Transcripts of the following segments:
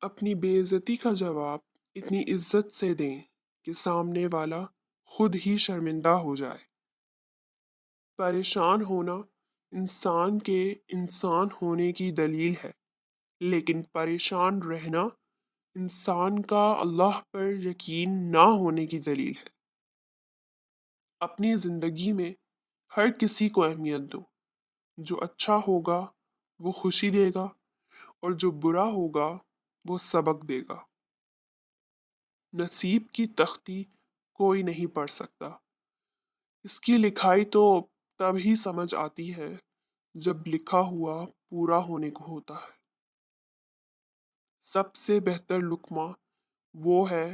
اپنی بے عزتی کا جواب اتنی عزت سے دیں کہ سامنے والا خود ہی شرمندہ ہو جائے۔ پریشان ہونا انسان کے انسان ہونے کی دلیل ہے، لیکن پریشان رہنا انسان کا اللہ پر یقین نہ ہونے کی دلیل ہے۔ اپنی زندگی میں ہر کسی کو اہمیت دو۔ جو اچھا ہوگا وہ خوشی دے گا، اور جو برا ہوگا وہ سبق دے گا۔ نصیب کی تختی کوئی نہیں پڑھ سکتا، اس کی لکھائی تو تب ہی سمجھ آتی ہے جب لکھا ہوا پورا ہونے کو ہوتا ہے۔ سب سے بہتر لقمہ وہ ہے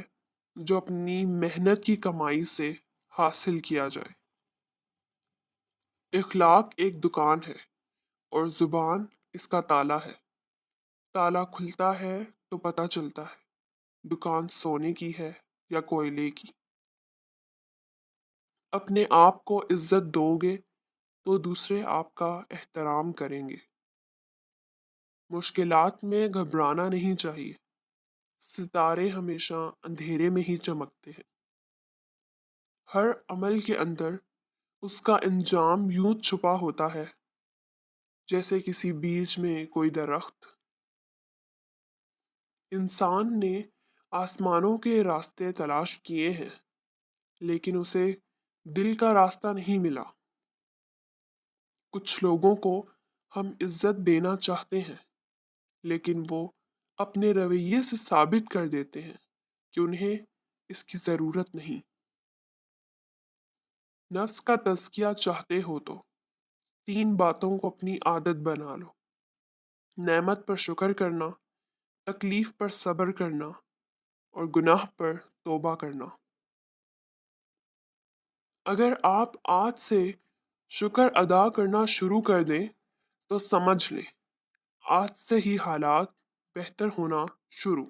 جو اپنی محنت کی کمائی سے حاصل کیا جائے۔ اخلاق ایک دکان ہے اور زبان اس کا تالا ہے۔ تالا کھلتا ہے تو پتہ چلتا ہے دکان سونے کی ہے یا کوئلے کی۔ اپنے آپ کو عزت دو گے تو دوسرے آپ کا احترام کریں گے۔ مشکلات میں گھبرانا نہیں چاہیے، ستارے ہمیشہ اندھیرے میں ہی چمکتے ہیں۔ ہر عمل کے اندر اس کا انجام یوں چھپا ہوتا ہے جیسے کسی بیج میں کوئی درخت۔ انسان نے آسمانوں کے راستے تلاش کیے ہیں، لیکن اسے دل کا راستہ نہیں ملا۔ کچھ لوگوں کو ہم عزت دینا چاہتے ہیں، لیکن وہ اپنے رویے سے ثابت کر دیتے ہیں کہ انہیں اس کی ضرورت نہیں۔ نفس کا تزکیہ چاہتے ہو تو 3 باتوں کو اپنی عادت بنا لو: نعمت پر شکر کرنا، تکلیف پر صبر کرنا، اور گناہ پر توبہ کرنا۔ اگر آپ آج سے شکر ادا کرنا شروع کر دیں تو سمجھ لیں آج سے ہی حالات بہتر ہونا شروع۔